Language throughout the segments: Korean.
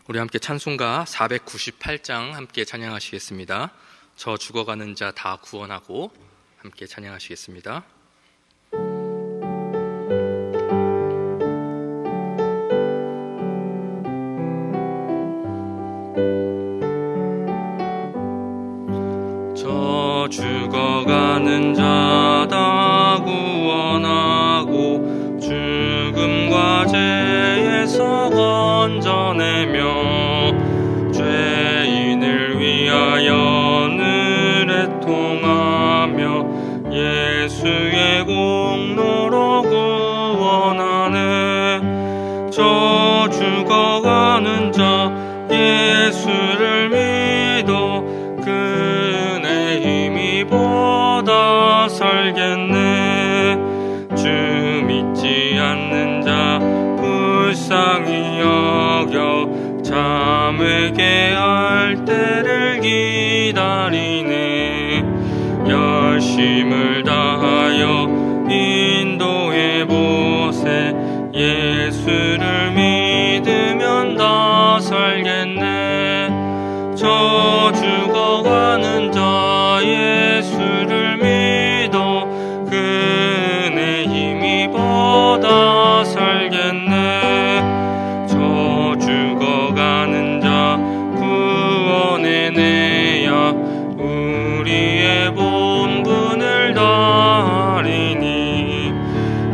우리 함께 찬송가 498장 함께 찬양하시겠습니다. 저 죽어가는 자 다 구원하고 함께 찬양하시겠습니다. 저 죽어가는 자 다 구원하고 죽음과 죄에서 건져내며 죄인을 위하여 늘 애통하며 예수의 공로로 구원하네. 저 죽어가는 자 예수를 믿어 그네 힘이보다 살겠네. 주 믿지 않는 자 불쌍히 여겨 잠에게 할 때를 기다리네. 열심을 다하여 인도해 보세. 예수를 믿으면 다 살겠네. 저 죽어가는 자 예수를 믿어 그네 힘이보다 살겠네. 저 죽어가는 자 구원해내야 우리의 본분을 다하리니.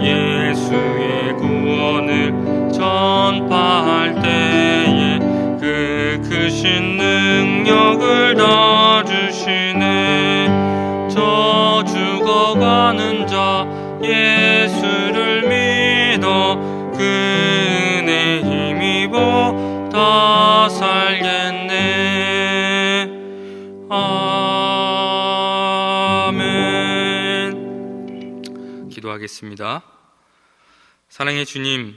예수의 구원을 전파할 때에 그 크신 능력을 다 주시네. 저 죽어가는 자 예수를 믿어 그네 힘입어 살겠네. 아멘. 기도하겠습니다. 사랑의 주님,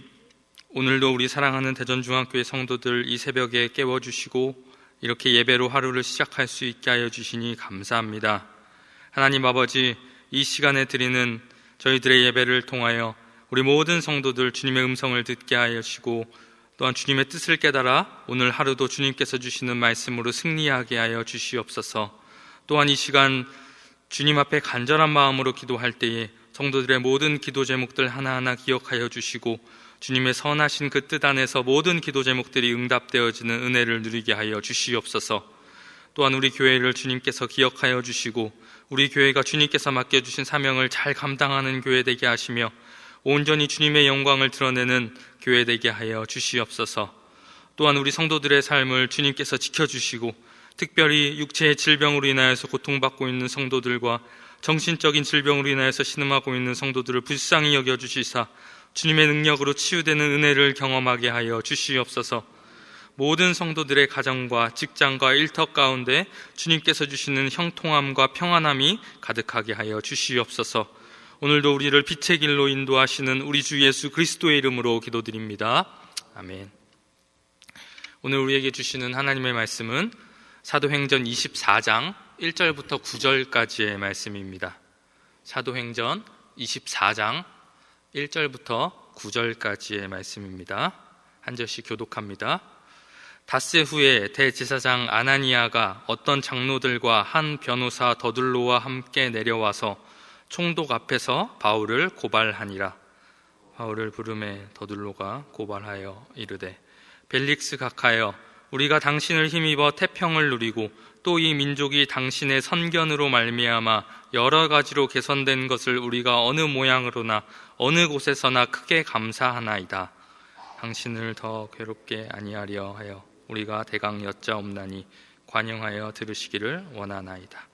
오늘도 우리 사랑하는 대전중앙교회 성도들 이 새벽에 깨워주시고 이렇게 예배로 하루를 시작할 수 있게 하여 주시니 감사합니다. 하나님 아버지, 이 시간에 드리는 저희들의 예배를 통하여 우리 모든 성도들 주님의 음성을 듣게 하여 주시고 또한 주님의 뜻을 깨달아 오늘 하루도 주님께서 주시는 말씀으로 승리하게 하여 주시옵소서. 또한 이 시간 주님 앞에 간절한 마음으로 기도할 때에 성도들의 모든 기도 제목들 하나하나 기억하여 주시고 주님의 선하신 그 뜻 안에서 모든 기도 제목들이 응답되어지는 은혜를 누리게 하여 주시옵소서. 또한 우리 교회를 주님께서 기억하여 주시고 우리 교회가 주님께서 맡겨주신 사명을 잘 감당하는 교회 되게 하시며 온전히 주님의 영광을 드러내는 교회 되게 하여 주시옵소서. 또한 우리 성도들의 삶을 주님께서 지켜주시고 특별히 육체의 질병으로 인하여서 고통받고 있는 성도들과 정신적인 질병으로 인하여서 신음하고 있는 성도들을 불쌍히 여겨주시사 주님의 능력으로 치유되는 은혜를 경험하게 하여 주시옵소서. 모든 성도들의 가정과 직장과 일터 가운데 주님께서 주시는 형통함과 평안함이 가득하게 하여 주시옵소서. 오늘도 우리를 빛의 길로 인도하시는 우리 주 예수 그리스도의 이름으로 기도드립니다. 아멘. 오늘 우리에게 주시는 하나님의 말씀은 사도행전 24장 1절부터 9절까지의 말씀입니다. 사도행전 24장 1절부터 9절까지의 말씀입니다. 한 절씩 교독합니다. 닷새 후에 대제사장 아나니아가 어떤 장로들과 한 변호사 더둘로와 함께 내려와서 총독 앞에서 바울을 고발하니라. 바울을 부르매 더둘로가 고발하여 이르되, 벨릭스 각하여, 우리가 당신을 힘입어 태평을 누리고 또 이 민족이 당신의 선견으로 말미암아 여러 가지로 개선된 것을 우리가 어느 모양으로나 어느 곳에서나 크게 감사하나이다. 당신을 더 괴롭게 아니하려 하여 우리가 대강 여짜옵나니 관용하여 들으시기를 원하나이다.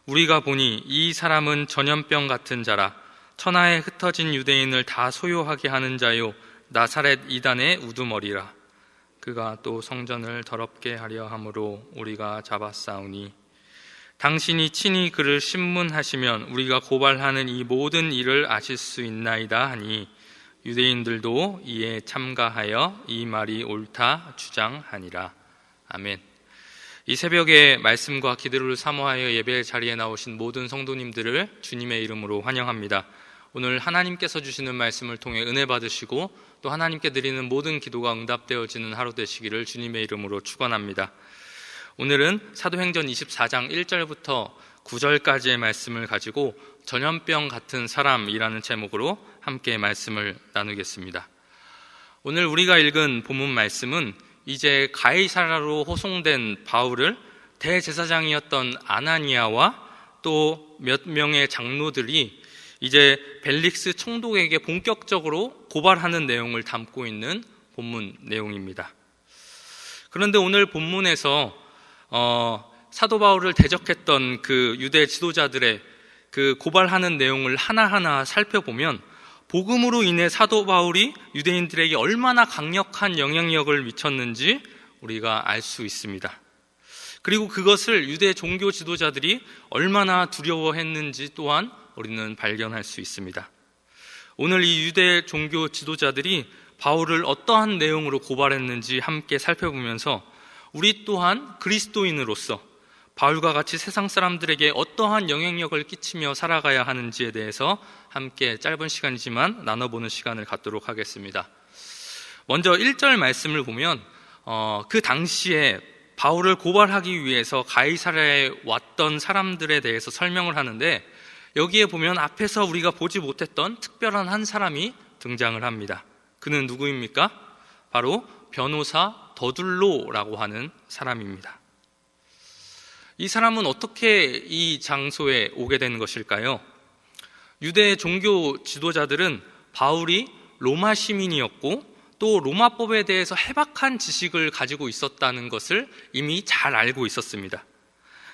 우리가 보니 이 사람은 전염병 같은 자라. 천하에 흩어진 유대인을 다 소요하게 하는 자요 나사렛 이단의 우두머리라. 그가 또 성전을 더럽게 하려 함으로 우리가 잡았사오니 당신이 친히 그를 신문하시면 우리가 고발하는 이 모든 일을 아실 수 있나이다 하니 유대인들도 이에 참가하여 이 말이 옳다 주장하니라. 아멘. 이 새벽에 말씀과 기도를 사모하여 예배 자리에 나오신 모든 성도님들을 주님의 이름으로 환영합니다. 오늘 하나님께서 주시는 말씀을 통해 은혜 받으시고 또 하나님께 드리는 모든 기도가 응답되어지는 하루 되시기를 주님의 이름으로 축원합니다. 오늘은 사도행전 24장 1절부터 9절까지의 말씀을 가지고 전염병 같은 사람이라는 제목으로 함께 말씀을 나누겠습니다. 오늘 우리가 읽은 본문 말씀은 이제 가이사라로 호송된 바울을 대제사장이었던 아나니아와 또 몇 명의 장로들이 이제 벨릭스 총독에게 본격적으로 고발하는 내용을 담고 있는 본문 내용입니다. 그런데 오늘 본문에서 사도 바울을 대적했던 그 유대 지도자들의 그 고발하는 내용을 하나하나 살펴보면 복음으로 인해 사도 바울이 유대인들에게 얼마나 강력한 영향력을 미쳤는지 우리가 알 수 있습니다. 그리고 그것을 유대 종교 지도자들이 얼마나 두려워했는지 또한 우리는 발견할 수 있습니다. 오늘 이 유대 종교 지도자들이 바울을 어떠한 내용으로 고발했는지 함께 살펴보면서 우리 또한 그리스도인으로서 바울과 같이 세상 사람들에게 어떠한 영향력을 끼치며 살아가야 하는지에 대해서 함께 짧은 시간이지만 나눠보는 시간을 갖도록 하겠습니다. 먼저 1절 말씀을 보면 그 당시에 바울을 고발하기 위해서 가이사랴에 왔던 사람들에 대해서 설명을 하는데 여기에 보면 앞에서 우리가 보지 못했던 특별한 한 사람이 등장을 합니다. 그는 누구입니까? 바로 변호사 더둘로라고 하는 사람입니다. 이 사람은 어떻게 이 장소에 오게 된 것일까요? 유대 종교 지도자들은 바울이 로마 시민이었고 또 로마법에 대해서 해박한 지식을 가지고 있었다는 것을 이미 잘 알고 있었습니다.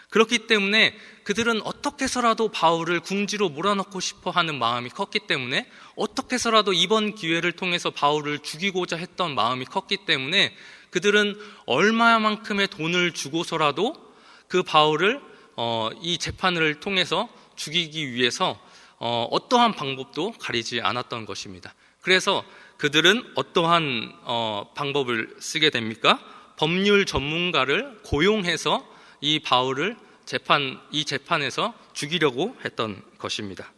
그렇기 때문에 그들은 어떻게 해서라도 바울을 궁지로 몰아넣고 싶어 하는 마음이 컸기 때문에 어떻게 해서라도 이번 기회를 통해서 바울을 죽이고자 했던 마음이 컸기 때문에 그들은 얼마만큼의 돈을 주고서라도 그 바울을 이 재판을 통해서 죽이기 위해서 어떠한 방법도 가리지 않았던 것입니다. 그래서 그들은 어떠한 방법을 쓰게 됩니까? 법률 전문가를 고용해서 이 바울을 이 재판에서 죽이려고 했던 것입니다.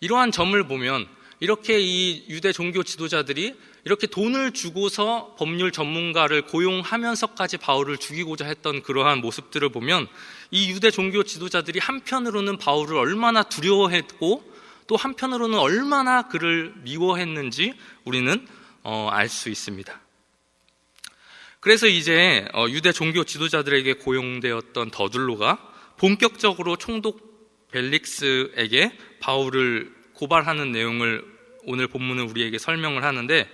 이러한 점을 보면 이렇게 이 유대 종교 지도자들이 이렇게 돈을 주고서 법률 전문가를 고용하면서까지 바울을 죽이고자 했던 그러한 모습들을 보면 이 유대 종교 지도자들이 한편으로는 바울을 얼마나 두려워했고 또 한편으로는 얼마나 그를 미워했는지 우리는 알 수 있습니다. 그래서 이제 유대 종교 지도자들에게 고용되었던 더둘로가 본격적으로 총독 벨릭스에게 바울을 고발하는 내용을 오늘 본문은 우리에게 설명을 하는데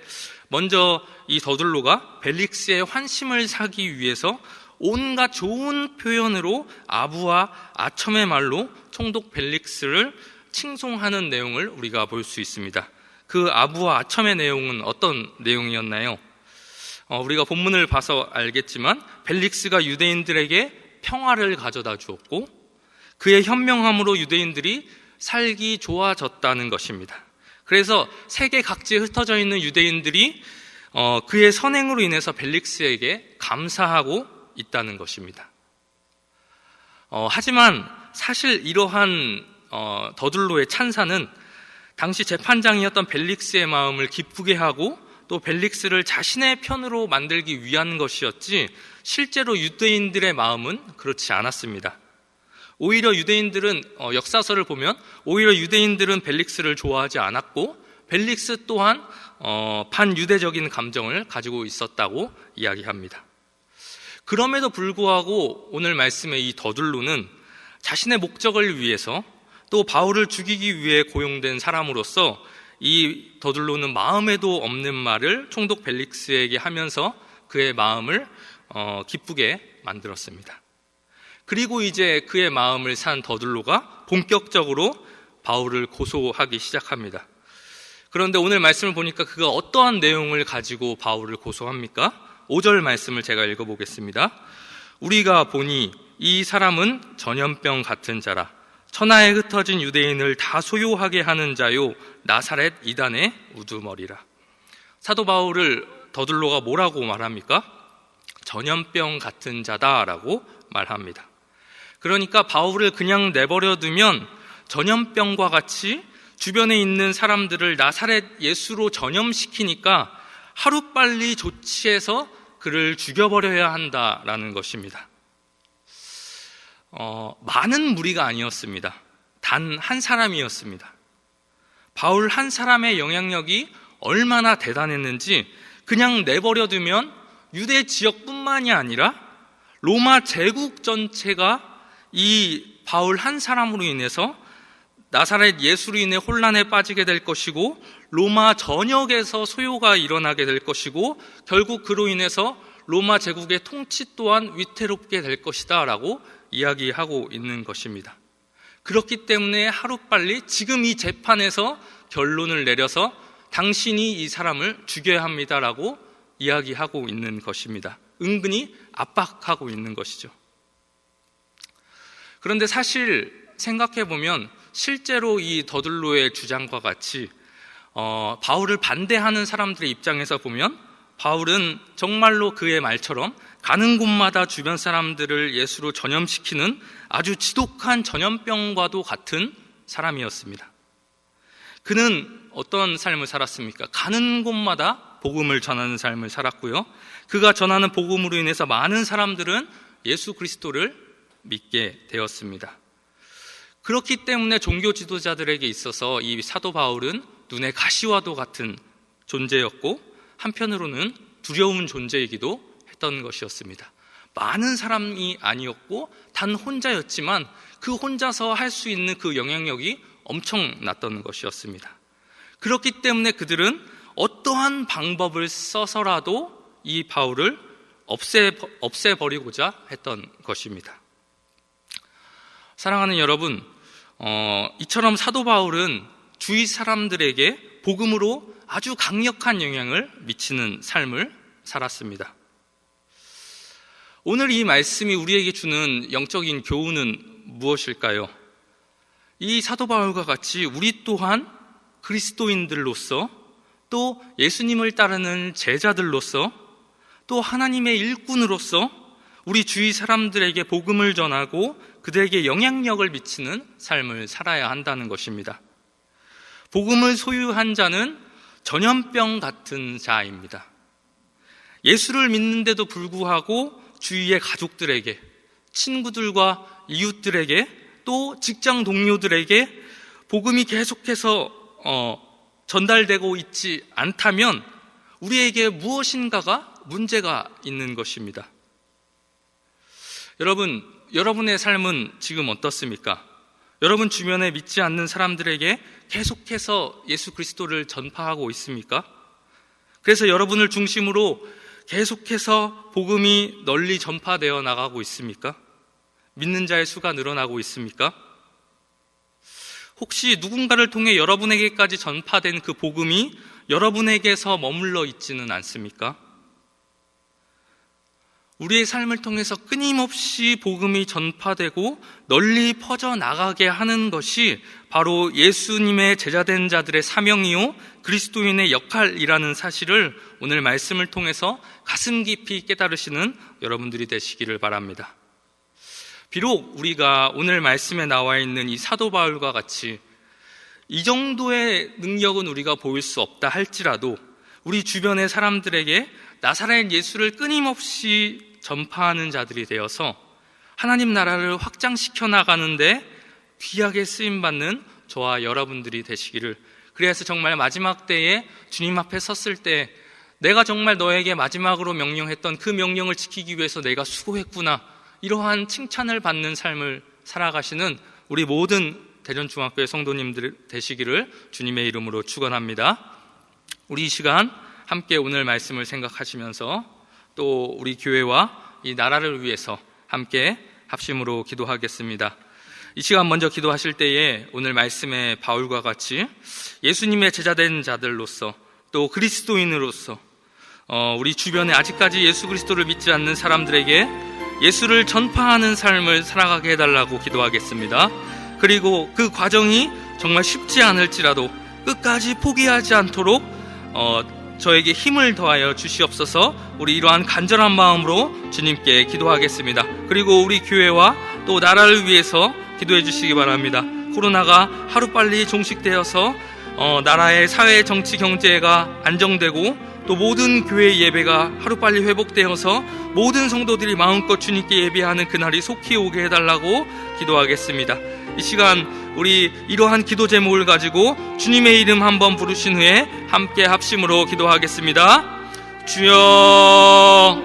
먼저 이 더둘로가 벨릭스의 환심을 사기 위해서 온갖 좋은 표현으로 아부와 아첨의 말로 총독 벨릭스를 칭송하는 내용을 우리가 볼 수 있습니다. 그 아부와 아첨의 내용은 어떤 내용이었나요? 우리가 본문을 봐서 알겠지만 벨릭스가 유대인들에게 평화를 가져다 주었고 그의 현명함으로 유대인들이 살기 좋아졌다는 것입니다. 그래서 세계 각지에 흩어져 있는 유대인들이 그의 선행으로 인해서 벨릭스에게 감사하고 있다는 것입니다. 하지만 사실 이러한 더둘로의 찬사는 당시 재판장이었던 벨릭스의 마음을 기쁘게 하고 또 벨릭스를 자신의 편으로 만들기 위한 것이었지 실제로 유대인들의 마음은 그렇지 않았습니다. 오히려 유대인들은 역사서를 보면 오히려 유대인들은 벨릭스를 좋아하지 않았고 벨릭스 또한 반유대적인 감정을 가지고 있었다고 이야기합니다. 그럼에도 불구하고 오늘 말씀의 이 더둘로는 자신의 목적을 위해서 또 바울을 죽이기 위해 고용된 사람으로서 이 더둘로는 마음에도 없는 말을 총독 벨릭스에게 하면서 그의 마음을 기쁘게 만들었습니다. 그리고 이제 그의 마음을 산 더둘로가 본격적으로 바울을 고소하기 시작합니다. 그런데 오늘 말씀을 보니까 그가 어떠한 내용을 가지고 바울을 고소합니까? 5절 말씀을 제가 읽어보겠습니다. 우리가 보니 이 사람은 전염병 같은 자라 천하에 흩어진 유대인을 다 소요하게 하는 자요 나사렛 이단의 우두머리라. 사도 바울을 더둘로가 뭐라고 말합니까? 전염병 같은 자다라고 말합니다. 그러니까 바울을 그냥 내버려 두면 전염병과 같이 주변에 있는 사람들을 나사렛 예수로 전염시키니까 하루빨리 조치해서 그를 죽여버려야 한다라는 것입니다. 많은 무리가 아니었습니다. 단 한 사람이었습니다. 바울 한 사람의 영향력이 얼마나 대단했는지 그냥 내버려두면 유대 지역뿐만이 아니라 로마 제국 전체가 이 바울 한 사람으로 인해서 나사렛 예수로 인해 혼란에 빠지게 될 것이고 로마 전역에서 소요가 일어나게 될 것이고 결국 그로 인해서 로마 제국의 통치 또한 위태롭게 될 것이다 라고 이야기하고 있는 것입니다. 그렇기 때문에 하루빨리 지금 이 재판에서 결론을 내려서 당신이 이 사람을 죽여야 합니다라고 이야기하고 있는 것입니다. 은근히 압박하고 있는 것이죠. 그런데 사실 생각해보면 실제로 이 더들로의 주장과 같이 바울을 반대하는 사람들의 입장에서 보면 바울은 정말로 그의 말처럼 가는 곳마다 주변 사람들을 예수로 전염시키는 아주 지독한 전염병과도 같은 사람이었습니다. 그는 어떤 삶을 살았습니까? 가는 곳마다 복음을 전하는 삶을 살았고요. 그가 전하는 복음으로 인해서 많은 사람들은 예수 그리스도를 믿게 되었습니다. 그렇기 때문에 종교 지도자들에게 있어서 이 사도 바울은 눈의 가시와도 같은 존재였고 한편으로는 두려운 존재이기도 했던 것이었습니다. 많은 사람이 아니었고 단 혼자였지만 그 혼자서 할 수 있는 그 영향력이 엄청났던 것이었습니다. 그렇기 때문에 그들은 어떠한 방법을 써서라도 이 바울을 없애버리고자 했던 것입니다. 사랑하는 여러분, 이처럼 사도 바울은 주위 사람들에게 복음으로 아주 강력한 영향을 미치는 삶을 살았습니다. 오늘 이 말씀이 우리에게 주는 영적인 교훈은 무엇일까요? 이 사도 바울과 같이 우리 또한 그리스도인들로서 또 예수님을 따르는 제자들로서 또 하나님의 일꾼으로서 우리 주위 사람들에게 복음을 전하고 그들에게 영향력을 미치는 삶을 살아야 한다는 것입니다. 복음을 소유한 자는 전염병 같은 자입니다. 예수를 믿는데도 불구하고 주위의 가족들에게, 친구들과 이웃들에게, 또 직장 동료들에게 복음이 계속해서 전달되고 있지 않다면 우리에게 무엇인가가 문제가 있는 것입니다. 여러분, 여러분의 삶은 지금 어떻습니까? 여러분 주변에 믿지 않는 사람들에게 계속해서 예수 그리스도를 전파하고 있습니까? 그래서 여러분을 중심으로 계속해서 복음이 널리 전파되어 나가고 있습니까? 믿는 자의 수가 늘어나고 있습니까? 혹시 누군가를 통해 여러분에게까지 전파된 그 복음이 여러분에게서 머물러 있지는 않습니까? 우리의 삶을 통해서 끊임없이 복음이 전파되고 널리 퍼져나가게 하는 것이 바로 예수님의 제자된 자들의 사명이요 그리스도인의 역할이라는 사실을 오늘 말씀을 통해서 가슴 깊이 깨달으시는 여러분들이 되시기를 바랍니다. 비록 우리가 오늘 말씀에 나와 있는 이 사도 바울과 같이 이 정도의 능력은 우리가 보일 수 없다 할지라도 우리 주변의 사람들에게 나사렛 예수를 끊임없이 전파하는 자들이 되어서 하나님 나라를 확장시켜 나가는데 귀하게 쓰임받는 저와 여러분들이 되시기를, 그래서 정말 마지막 때에 주님 앞에 섰을 때 내가 정말 너에게 마지막으로 명령했던 그 명령을 지키기 위해서 내가 수고했구나, 이러한 칭찬을 받는 삶을 살아가시는 우리 모든 대전중학교의 성도님들 되시기를 주님의 이름으로 축원합니다. 우리 이 시간 함께 오늘 말씀을 생각하시면서 또 우리 교회와 이 나라를 위해서 함께 합심으로 기도하겠습니다. 이 시간 먼저 기도하실 때에 오늘 말씀의 바울과 같이 예수님의 제자된 자들로서 또 그리스도인으로서 우리 주변에 아직까지 예수 그리스도를 믿지 않는 사람들에게 예수를 전파하는 삶을 살아가게 해달라고 기도하겠습니다. 그리고 그 과정이 정말 쉽지 않을지라도 끝까지 포기하지 않도록 저에게 힘을 더하여 주시옵소서. 우리 이러한 간절한 마음으로 주님께 기도하겠습니다. 그리고 우리 교회와 또 나라를 위해서 기도해 주시기 바랍니다. 코로나가 하루빨리 종식되어서 나라의 사회, 정치, 경제가 안정되고 또 모든 교회 예배가 하루빨리 회복되어서 모든 성도들이 마음껏 주님께 예배하는 그날이 속히 오게 해달라고 기도하겠습니다. 이 시간 우리 이러한 기도 제목을 가지고 주님의 이름 한번 부르신 후에 함께 합심으로 기도하겠습니다. 주여,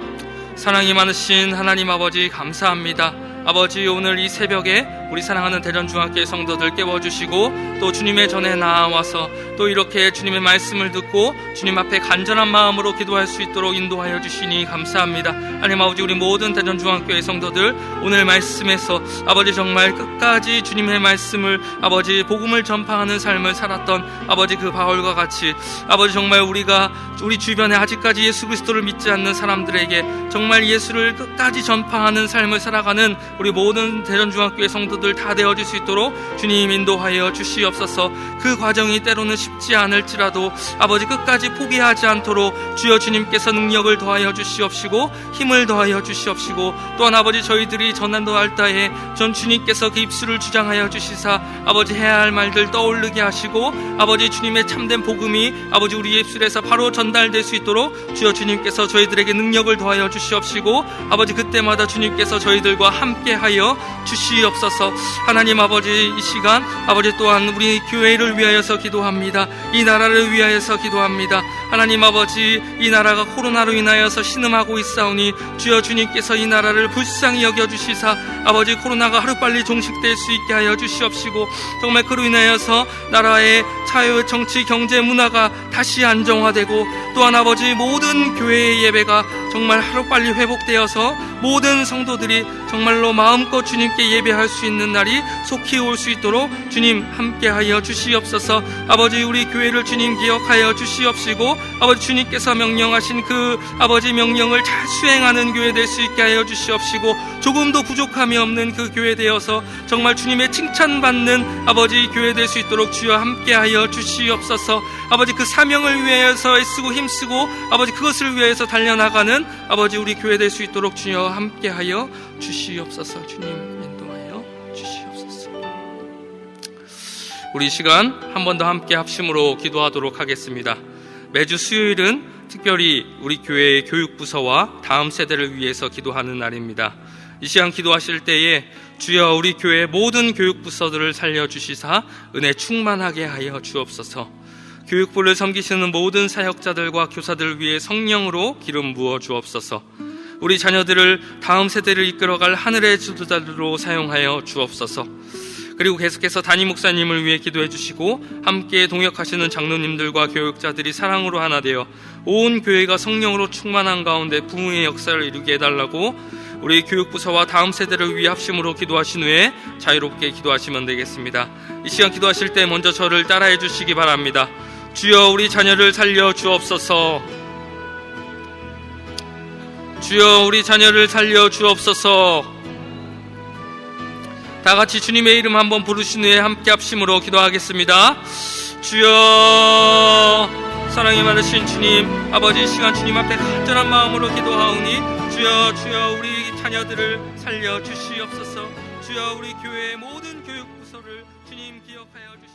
사랑이 많으신 하나님 아버지, 감사합니다. 아버지, 오늘 이 새벽에 우리 사랑하는 대전중앙교회 성도들 깨워주시고 또 주님의 전에 나와서 또 이렇게 주님의 말씀을 듣고 주님 앞에 간절한 마음으로 기도할 수 있도록 인도하여 주시니 감사합니다. 하나님 아버지, 우리 모든 대전중앙교회 성도들 오늘 말씀에서 아버지 정말 끝까지 주님의 말씀을 아버지 복음을 전파하는 삶을 살았던 아버지 그 바울과 같이 아버지 정말 우리가 우리 주변에 아직까지 예수 그리스도를 믿지 않는 사람들에게 정말 예수를 끝까지 전파하는 삶을 살아가는 우리 모든 대전중앙교회 성도들 다 되어질 수 있도록 주님 인도하여 주시옵소서. 그 과정이 때로는 쉽지 않을지라도 아버지 끝까지 포기하지 않도록 주여 주님께서 능력을 더하여 주시옵시고 힘을 더하여 주시옵시고 또한 아버지 저희들이 전한도할 때에 전 주님께서 그 입술을 주장하여 주시사 아버지 해야 할 말들 떠오르게 하시고 아버지 주님의 참된 복음이 아버지 우리 입술에서 바로 전달될 수 있도록 주여 주님께서 저희들에게 능력을 더하여 주시옵시고 아버지 그때마다 주님께서 저희들과 함께하여 주시옵소서. 하나님 아버지, 이 시간 아버지 또한 우리 교회를 위하여서 기도합니다. 이 나라를 위하여서 기도합니다. 하나님 아버지, 이 나라가 코로나로 인하여서 신음하고 있사오니 주여 주님께서 이 나라를 불쌍히 여겨주시사 아버지 코로나가 하루빨리 종식될 수 있게 하여 주시옵시고 정말 그로 인하여서 나라의 사회, 정치, 경제, 문화가 다시 안정화되고 또한 아버지 모든 교회의 예배가 정말 하루빨리 회복되어서 모든 성도들이 정말로 마음껏 주님께 예배할 수 있는 날이 속히 올 수 있도록 주님 함께하여 주시옵소서. 아버지, 우리 교회를 주님 기억하여 주시옵시고 아버지 주님께서 명령하신 그 아버지 명령을 잘 수행하는 교회 될 수 있게 하여 주시옵시고 조금도 부족함이 없는 그 교회 되어서 정말 주님의 칭찬받는 아버지 교회 될 수 있도록 주여 함께하여 주시옵소서. 아버지 그 사명을 위해서 애쓰고 힘쓰고 아버지 그것을 위해서 달려나가는 아버지 우리 교회 될 수 있도록 주여 함께하여 주시옵소서. 주님 인도하여 주시옵소서. 우리 시간 한 번 더 함께 합심으로 기도하도록 하겠습니다. 매주 수요일은 특별히 우리 교회의 교육부서와 다음 세대를 위해서 기도하는 날입니다. 이 시간 기도하실 때에 주여 우리 교회의 모든 교육부서들을 살려주시사 은혜 충만하게 하여 주옵소서. 교육부를 섬기시는 모든 사역자들과 교사들을 위해 성령으로 기름 부어 주옵소서. 우리 자녀들을 다음 세대를 이끌어갈 하늘의 지도자로 사용하여 주옵소서. 그리고 계속해서 담임 목사님을 위해 기도해 주시고 함께 동역하시는 장로님들과 교육자들이 사랑으로 하나 되어 온 교회가 성령으로 충만한 가운데 부흥의 역사를 이루게 해달라고 우리 교육부서와 다음 세대를 위해 합심으로 기도하신 후에 자유롭게 기도하시면 되겠습니다. 이 시간 기도하실 때 먼저 저를 따라해 주시기 바랍니다. 주여 우리 자녀를 살려 주옵소서. 주여 우리 자녀를 살려 주옵소서. 다 같이 주님의 이름 한번 부르신 후에 함께 합심으로 기도하겠습니다. 주여, 사랑이 많으신 주님 아버지, 이 시간 주님 앞에 간절한 마음으로 기도하오니 주여 우리 자녀들을 살려 주시옵소서. 주여 우리 교회의 모든 교육부서를 주님 기억하여 주시옵소서.